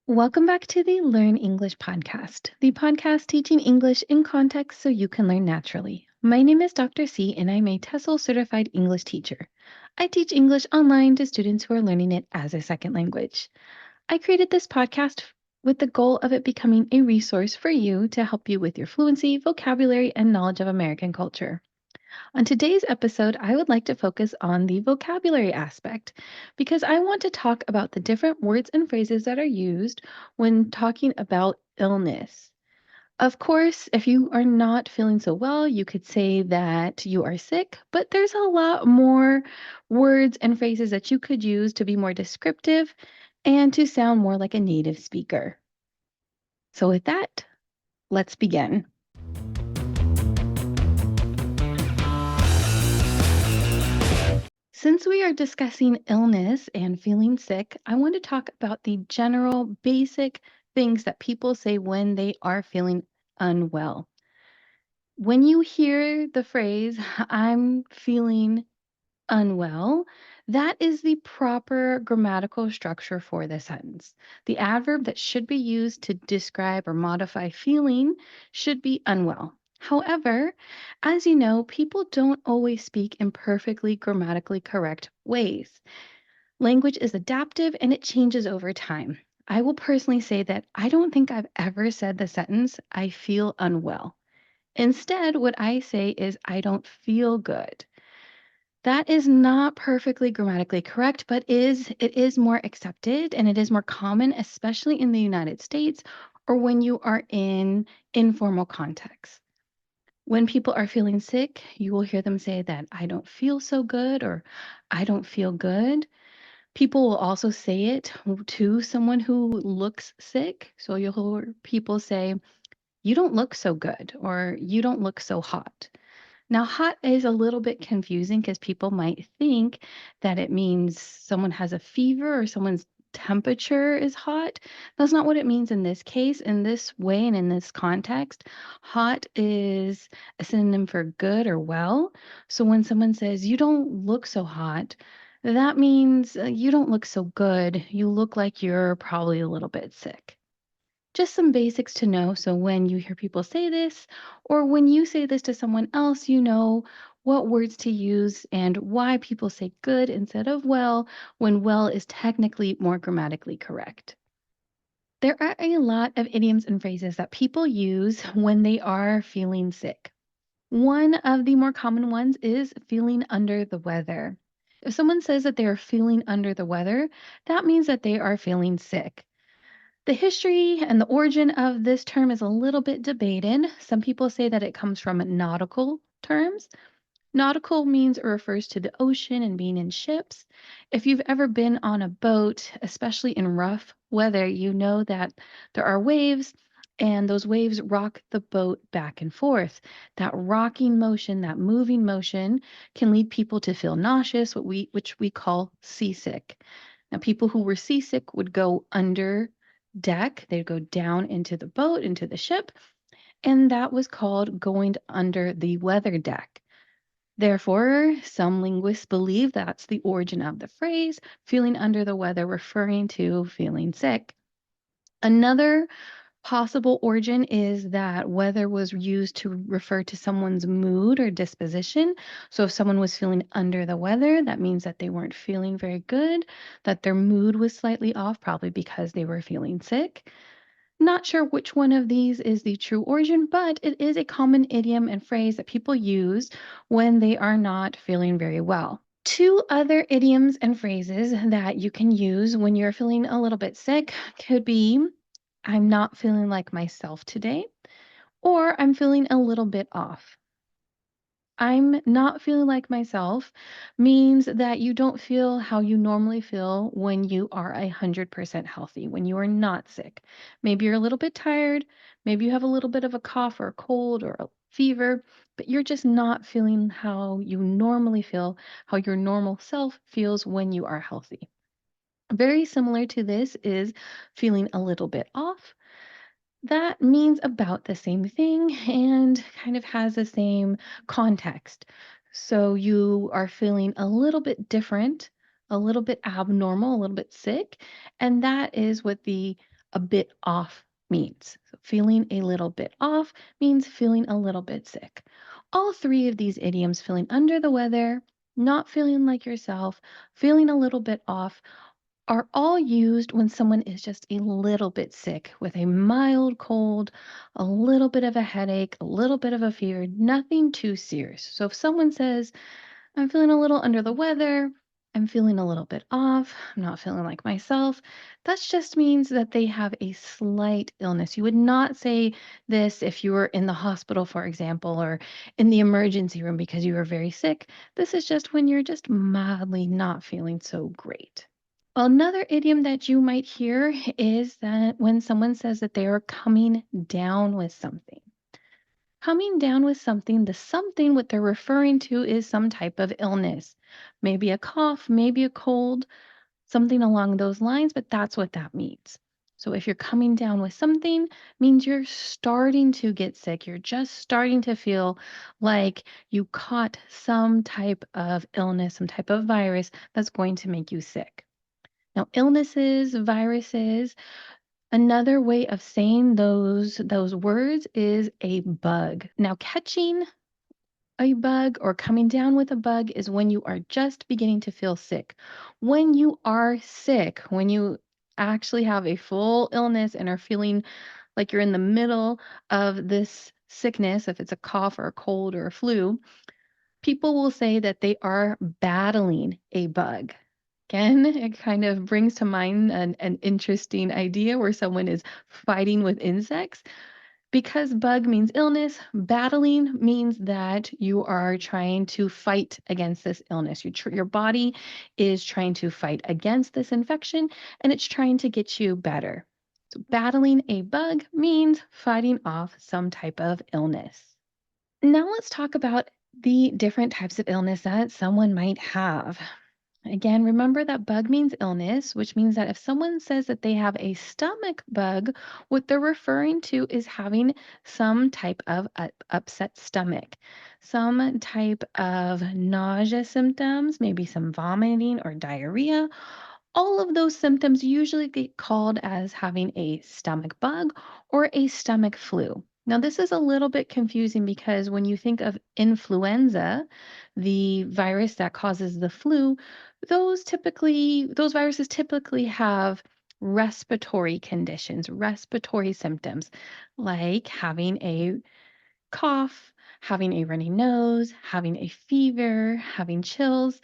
Welcome back to the Learn English podcast, the podcast teaching English in context so you can learn naturally. My name is Dr. C, and I'm a TESOL certified English teacher. I teach English online to students who are learning it as a second language. I created this podcast with the goal of it becoming a resource for you to help you with your fluency, vocabulary, and knowledge of American culture. On today's episode, I would like to focus on the vocabulary aspect because I want to talk about the different words and phrases that are used when talking about illness. Of course, if you are not feeling so well, you could say that you are sick, but there's a lot more words and phrases that you could use to be more descriptive and to sound more like a native speaker. So, with that, let's begin. Since we are discussing illness and feeling sick, I want to talk about the general basic things that people say when they are feeling unwell. When you hear the phrase, I'm feeling unwell, that is the proper grammatical structure for the sentence. The adverb that should be used to describe or modify feeling should be unwell. However, as you know, people don't always speak in perfectly grammatically correct ways. Language is adaptive and it changes over time. I will personally say that I don't think I've ever said the sentence, I feel unwell. Instead, what I say is, I don't feel good. That is not perfectly grammatically correct, but it is more accepted and it is more common, especially in the United States or when you are in informal contexts. When people are feeling sick, you will hear them say that I don't feel so good or I don't feel good. People will also say it to someone who looks sick. So you'll hear people say, you don't look so good or you don't look so hot. Now, hot is a little bit confusing because people might think that it means someone has a fever or someone's temperature is hot. That's not what it means in this case. In this way and in this context, hot is a synonym for good or well. So when someone says, you don't look so hot, that means you don't look so good. You look like you're probably a little bit sick. Just some basics to know so when you hear people say this, or when you say this to someone else, you know what words to use and why people say good instead of well when well is technically more grammatically correct. There are a lot of idioms and phrases that people use when they are feeling sick. One of the more common ones is feeling under the weather. If someone says that they are feeling under the weather, that means that they are feeling sick. The history and the origin of this term is a little bit debated. Some people say that it comes from nautical terms. Nautical means it refers to the ocean and being in ships. If you've ever been on a boat, especially in rough weather, you know that there are waves and those waves rock the boat back and forth. That rocking motion, that moving motion can lead people to feel nauseous, which we call seasick. Now, people who were seasick would go under deck, they'd go down into the boat, into the ship, and that was called going under the weather deck. Therefore, some linguists believe that's the origin of the phrase, feeling under the weather, referring to feeling sick. Another possible origin is that weather was used to refer to someone's mood or disposition. So if someone was feeling under the weather, that means that they weren't feeling very good, that their mood was slightly off, probably because they were feeling sick. Not sure which one of these is the true origin, but it is a common idiom and phrase that people use when they are not feeling very well. Two other idioms and phrases that you can use when you're feeling a little bit sick could be I'm not feeling like myself today, or I'm feeling a little bit off. I'm not feeling like myself means that you don't feel how you normally feel when you are 100% healthy, when you are not sick. Maybe you're a little bit tired, maybe you have a little bit of a cough or a cold or a fever, but you're just not feeling how you normally feel, how your normal self feels when you are healthy. Very similar to this is feeling a little bit off. That means about the same thing and kind of has the same context. So you are feeling a little bit different, a little bit abnormal, a little bit sick, and that is what the a bit off means. So feeling a little bit off means feeling a little bit sick. All three of these idioms, feeling under the weather, not feeling like yourself, feeling a little bit off, are all used when someone is just a little bit sick with a mild cold, a little bit of a headache, a little bit of a fever, nothing too serious. So if someone says, I'm feeling a little under the weather, I'm feeling a little bit off, I'm not feeling like myself, that just means that they have a slight illness. You would not say this if you were in the hospital, for example, or in the emergency room because you were very sick. This is just when you're just mildly not feeling so great. Another idiom that you might hear is that when someone says that they are coming down with something. Coming down with something, the something what they're referring to is some type of illness. Maybe a cough, maybe a cold, something along those lines, but that's what that means. So if you're coming down with something, means you're starting to get sick. You're just starting to feel like you caught some type of illness, some type of virus that's going to make you sick. Now, illnesses, viruses, another way of saying those words is a bug. Now, catching a bug or coming down with a bug is when you are just beginning to feel sick. When you are sick, when you actually have a full illness and are feeling like you're in the middle of this sickness, if it's a cough or a cold or a flu, people will say that they are battling a bug. Again, it kind of brings to mind an interesting idea where someone is fighting with insects. Because bug means illness, battling means that you are trying to fight against this illness. Your body is trying to fight against this infection and it's trying to get you better. So, battling a bug means fighting off some type of illness. Now, let's talk about the different types of illness that someone might have. Again, remember that bug means illness, which means that if someone says that they have a stomach bug, what they're referring to is having some type of upset stomach, some type of nausea symptoms, maybe some vomiting or diarrhea. All of those symptoms usually get called as having a stomach bug or a stomach flu. Now, this is a little bit confusing because when you think of influenza, the virus that causes the flu, those viruses typically have respiratory conditions, respiratory symptoms like having a cough, having a runny nose, having a fever, having chills.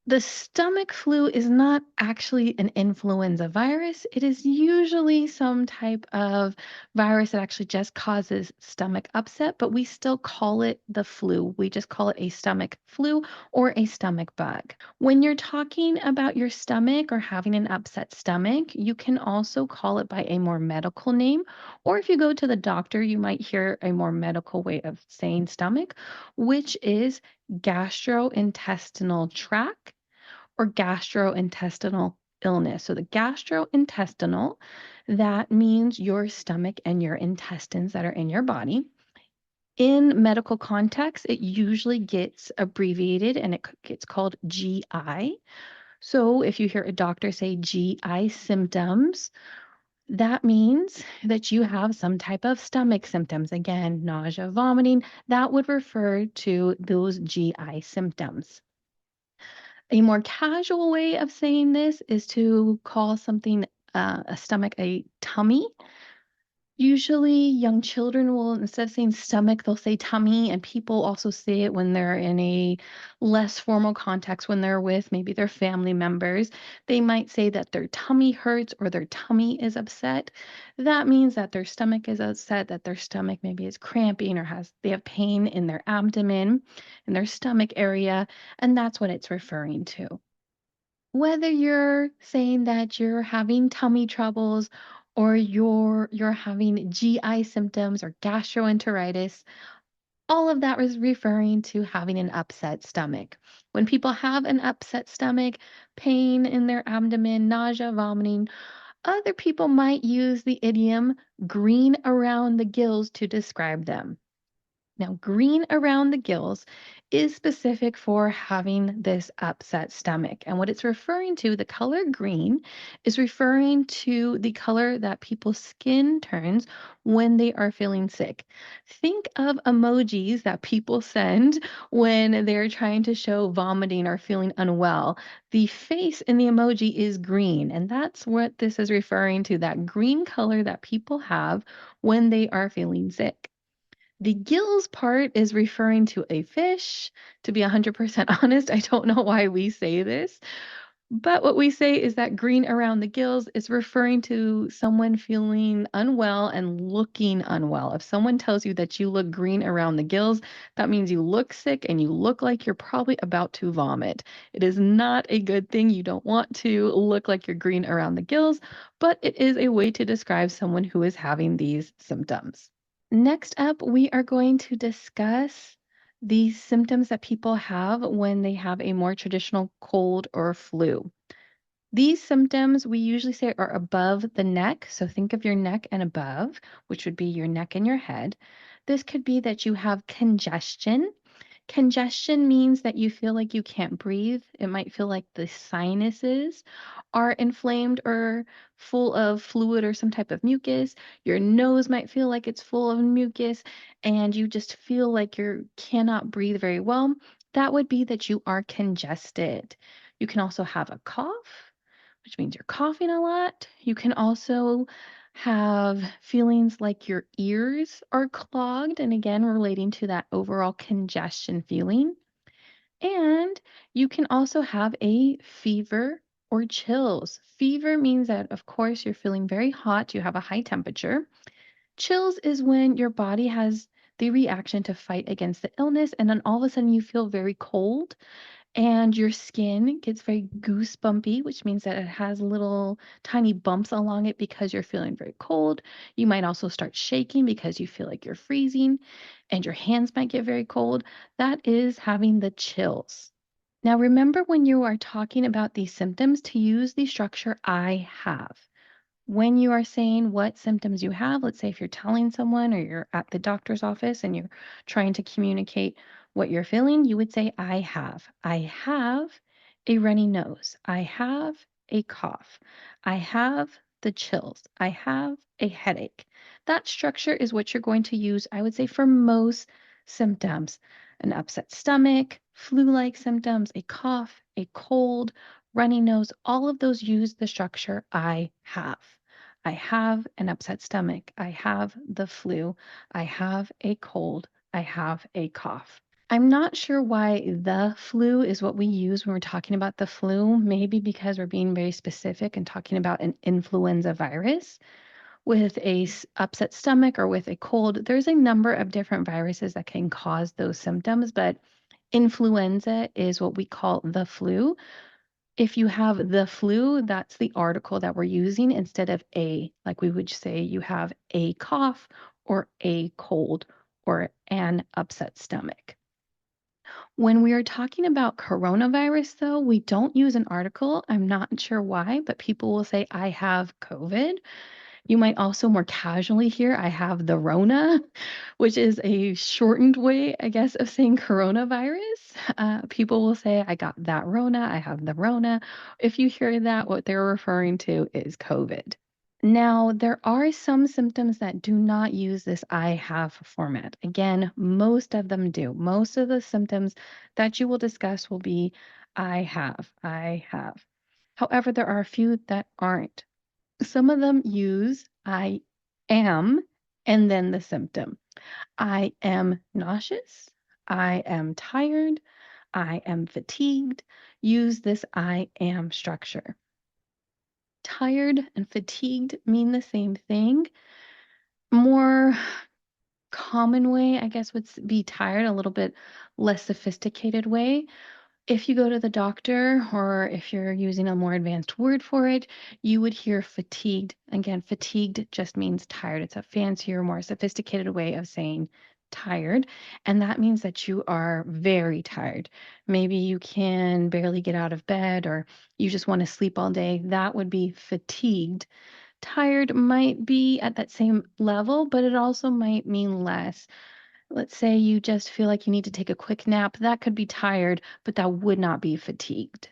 The stomach flu is not actually an influenza virus. It is usually some type of virus that actually just causes stomach upset, but we still call it the flu. We just call it a stomach flu or a stomach bug. When you're talking about your stomach or having an upset stomach, you can also call it by a more medical name. Or if you go to the doctor, you might hear a more medical way of saying stomach, which is gastrointestinal tract or gastrointestinal illness. So the gastrointestinal, that means your stomach and your intestines that are in your body. In medical context, it usually gets abbreviated and it gets called GI. So if you hear a doctor say GI symptoms, that means that you have some type of stomach symptoms. Again, nausea, vomiting, that would refer to those GI symptoms. A more casual way of saying this is to call something a stomach a tummy. Usually, young children will, instead of saying stomach, they'll say tummy, and people also say it when they're in a less formal context, when they're with maybe their family members. They might say that their tummy hurts or their tummy is upset. That means that their stomach is upset, that their stomach maybe is cramping or they have pain in their abdomen, in their stomach area, and that's what it's referring to. Whether you're saying that you're having tummy troubles or you're having GI symptoms or gastroenteritis, all of that is referring to having an upset stomach. When people have an upset stomach, pain in their abdomen, nausea, vomiting, other people might use the idiom green around the gills to describe them. Now, green around the gills is specific for having this upset stomach. And what it's referring to, the color green, is referring to the color that people's skin turns when they are feeling sick. Think of emojis that people send when they're trying to show vomiting or feeling unwell. The face in the emoji is green, and that's what this is referring to, that green color that people have when they are feeling sick. The gills part is referring to a fish. To be 100% honest, I don't know why we say this, but what we say is that green around the gills is referring to someone feeling unwell and looking unwell. If someone tells you that you look green around the gills, that means you look sick and you look like you're probably about to vomit. It is not a good thing. You don't want to look like you're green around the gills, but it is a way to describe someone who is having these symptoms. Next up, we are going to discuss the symptoms that people have when they have a more traditional cold or flu. These symptoms we usually say are above the neck. So think of your neck and above, which would be your neck and your head. This could be that you have congestion. Congestion means that you feel like you can't breathe. It might feel like the sinuses are inflamed or full of fluid or some type of mucus. Your nose might feel like it's full of mucus and you just feel like you cannot breathe very well. That would be that you are congested. You can also have a cough, which means you're coughing a lot. You can also have feelings like your ears are clogged, and again, relating to that overall congestion feeling. And you can also have a fever or chills. Fever means that, of course, you're feeling very hot, you have a high temperature. Chills is when your body has the reaction to fight against the illness, and then all of a sudden you feel very cold and your skin gets very goosebumpy, which means that it has little tiny bumps along it because you're feeling very cold. You might also start shaking because you feel like you're freezing, and your hands might get very cold. That is having the chills. Now, remember when you are talking about these symptoms to use the structure I have. When you are saying what symptoms you have, let's say if you're telling someone or you're at the doctor's office and you're trying to communicate what you're feeling, you would say, I have. I have a runny nose. I have a cough. I have the chills. I have a headache. That structure is what you're going to use, I would say, for most symptoms: an upset stomach, flu like symptoms, a cough, a cold, runny nose. All of those use the structure I have. I have an upset stomach. I have the flu. I have a cold. I have a cough. I'm not sure why the flu is what we use when we're talking about the flu. Maybe because we're being very specific and talking about an influenza virus. With a upset stomach or with a cold, there's a number of different viruses that can cause those symptoms, but influenza is what we call the flu. If you have the flu, that's the article that we're using instead of a, like we would say you have a cough or a cold or an upset stomach. When we are talking about coronavirus, though, we don't use an article. I'm not sure why, but people will say, I have COVID. You might also more casually hear, I have the Rona, which is a shortened way, I guess, of saying coronavirus. People will say, I got that Rona, I have the Rona. If you hear that, what they're referring to is COVID. Now, there are some symptoms that do not use this I have format. Again, most of them do. Most of the symptoms that you will discuss will be I have, I have. However, there are a few that aren't. Some of them use I am and then the symptom. I am nauseous. I am tired. I am fatigued. Use this I am structure. Tired and fatigued mean the same thing. More common way, I guess, would be tired, a little bit less sophisticated way. If you go to the doctor or if you're using a more advanced word for it, you would hear fatigued. Again, fatigued just means tired. It's a fancier, more sophisticated way of saying tired. And that means that you are very tired. Maybe you can barely get out of bed or you just want to sleep all day. That would be fatigued. Tired might be at that same level, but it also might mean less. Let's say you just feel like you need to take a quick nap. That could be tired, but that would not be fatigued.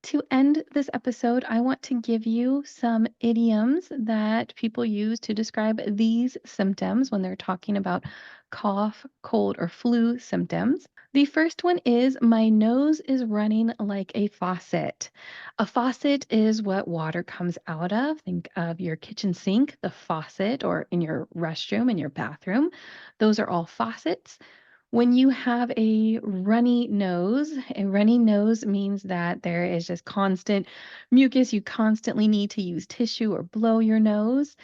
To end this episode, I want to give you some idioms that people use to describe these symptoms when they're talking about cough, cold, or flu symptoms. The first one is my nose is running like a faucet. A faucet is what water comes out of. Think of your kitchen sink, the faucet, or in your restroom, in your bathroom. Those are all faucets. When you have a runny nose means that there is just constant mucus. You constantly need to use tissue or blow your nose.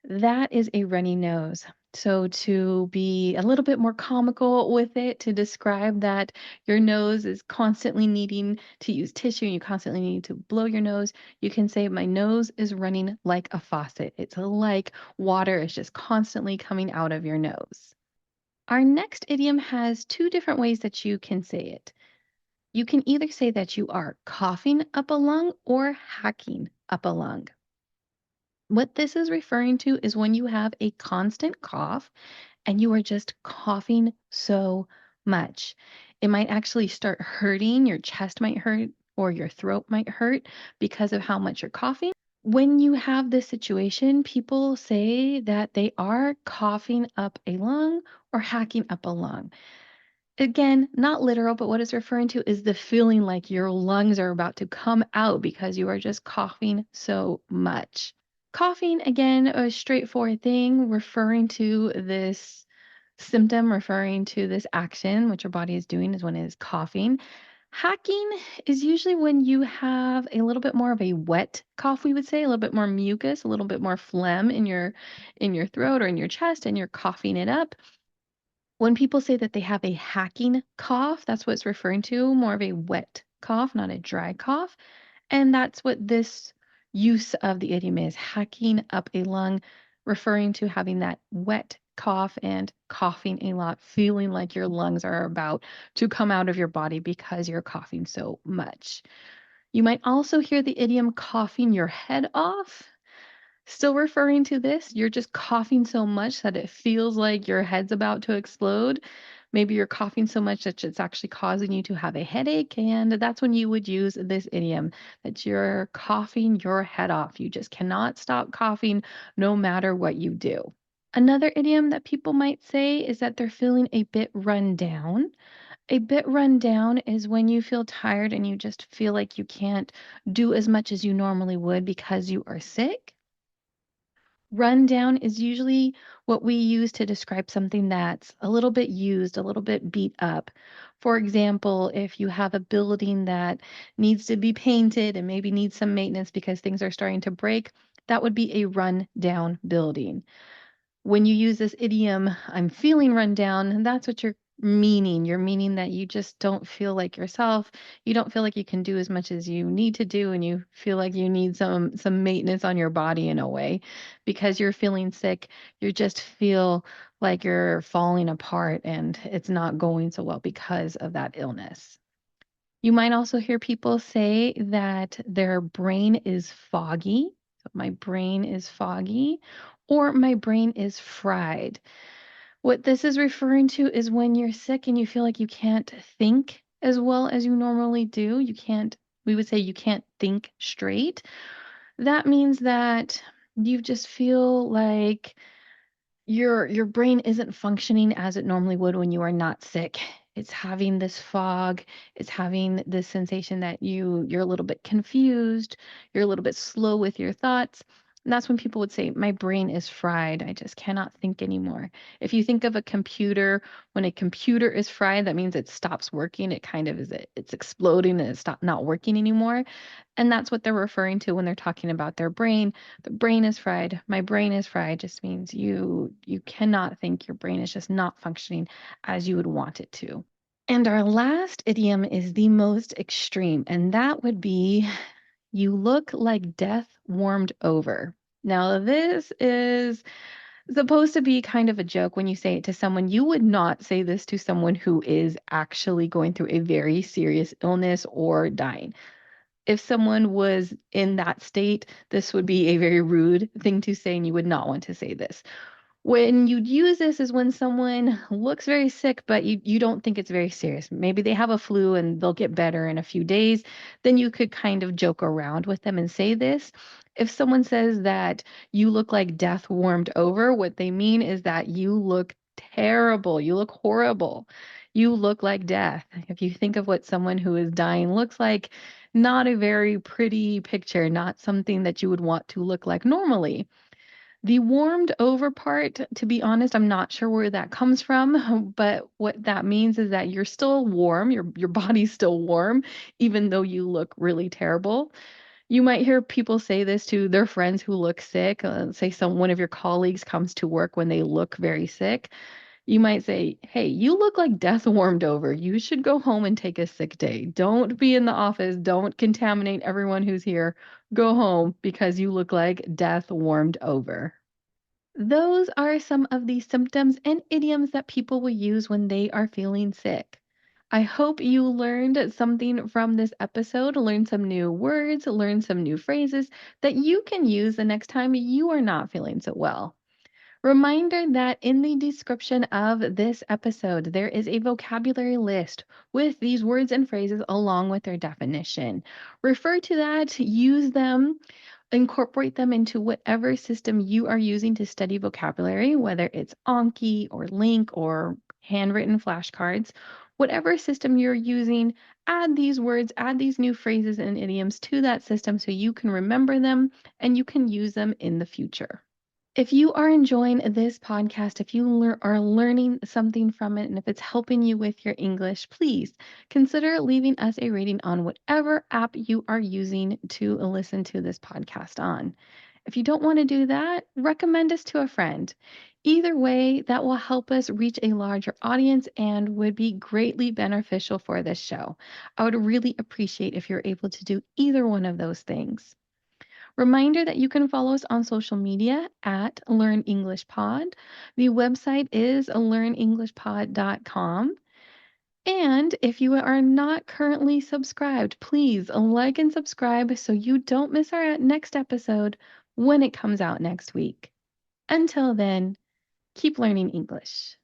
That is a runny nose. So, to be a little bit more comical with it, to describe that your nose is constantly needing to use tissue and you constantly need to blow your nose, you can say, my nose is running like a faucet. It's like water is just constantly coming out of your nose. Our next idiom has two different ways that you can say it. You can either say that you are coughing up a lung or hacking up a lung. What this is referring to is when you have a constant cough and you are just coughing so much. It might actually start hurting, your chest might hurt or your throat might hurt because of how much you're coughing. When you have this situation, people say that they are coughing up a lung or hacking up a lung. Again, not literal, but what it's referring to is the feeling like your lungs are about to come out because you are just coughing so much. Coughing, again, a straightforward thing referring to this symptom, referring to this action, what your body is doing is when it is coughing. Hacking is usually when you have a little bit more of a wet cough, we would say, a little bit more mucus, a little bit more phlegm in your throat or in your chest, and you're coughing it up. When people say that they have a hacking cough, that's what it's referring to, more of a wet cough, not a dry cough. And that's what this use of the idiom is, hacking up a lung, referring to having that wet cough and coughing a lot, feeling like your lungs are about to come out of your body because you're coughing so much. You might also hear the idiom coughing your head off. Still referring to this, you're just coughing so much that it feels like your head's about to explode. Maybe you're coughing so much that it's actually causing you to have a headache, and that's when you would use this idiom that you're coughing your head off. You just cannot stop coughing no matter what you do. Another idiom that people might say is that they're feeling a bit run down. A bit run down is when you feel tired and you just feel like you can't do as much as you normally would because you are sick. Rundown is usually what we use to describe something that's a little bit used, a little bit beat up. For example, if you have a building that needs to be painted and maybe needs some maintenance because things are starting to break, that would be a run down building. When you use this idiom, I'm feeling run down, that's what you're meaning. You're meaning that you just don't feel like yourself. You don't feel like you can do as much as you need to do, and you feel like you need some maintenance on your body in a way because you're feeling sick. You just feel like you're falling apart and it's not going so well because of that illness. You might also hear people say that their brain is foggy. So my brain is foggy, or my brain is fried. What this is referring to is when you're sick and you feel like you can't think as well as you normally do. We would say you can't think straight. That means that you just feel like your brain isn't functioning as it normally would when you are not sick. It's having this fog, it's having this sensation that you're a little bit confused, you're a little bit slow with your thoughts. And that's when people would say, my brain is fried. I just cannot think anymore. If you think of a computer, when a computer is fried, that means it stops working. It kind of it's exploding and it's not working anymore. And that's what they're referring to when they're talking about their brain. The brain is fried. My brain is fried just means you cannot think. Your brain is just not functioning as you would want it to. And our last idiom is the most extreme, and that would be you look like death warmed over. Now, this is supposed to be kind of a joke when you say it to someone. You would not say this to someone who is actually going through a very serious illness or dying. If someone was in that state, this would be a very rude thing to say, and you would not want to say this. When you'd use this is when someone looks very sick, but you don't think it's very serious. Maybe they have a flu and they'll get better in a few days. Then you could kind of joke around with them and say this. If someone says that you look like death warmed over, what they mean is that you look terrible. You look horrible. You look like death. If you think of what someone who is dying looks like, not a very pretty picture, not something that you would want to look like normally. The warmed over part, to be honest, I'm not sure where that comes from, but what that means is that you're still warm, your body's still warm, even though you look really terrible. You might hear people say this to their friends who look sick. Say one of your colleagues comes to work when they look very sick. You might say, "Hey, you look like death warmed over. You should go home and take a sick day. Don't be in the office. Don't contaminate everyone who's here. Go home because you look like death warmed over." Those are some of the symptoms and idioms that people will use when they are feeling sick. I hope you learned something from this episode, learned some new words, learned some new phrases that you can use the next time you are not feeling so well. Reminder that in the description of this episode, there is a vocabulary list with these words and phrases along with their definition. Refer to that, use them, incorporate them into whatever system you are using to study vocabulary, whether it's Anki or Link or handwritten flashcards. Whatever system you're using, add these words, add these new phrases and idioms to that system so you can remember them and you can use them in the future. If you are enjoying this podcast, if you are learning something from it, and if it's helping you with your English, please consider leaving us a rating on whatever app you are using to listen to this podcast on. If you don't want to do that, recommend us to a friend. Either way, that will help us reach a larger audience and would be greatly beneficial for this show. I would really appreciate if you're able to do either one of those things. Reminder that you can follow us on social media at Learn English Pod. The website is learnenglishpod.com. And if you are not currently subscribed, please like and subscribe so you don't miss our next episode when it comes out next week. Until then, keep learning English.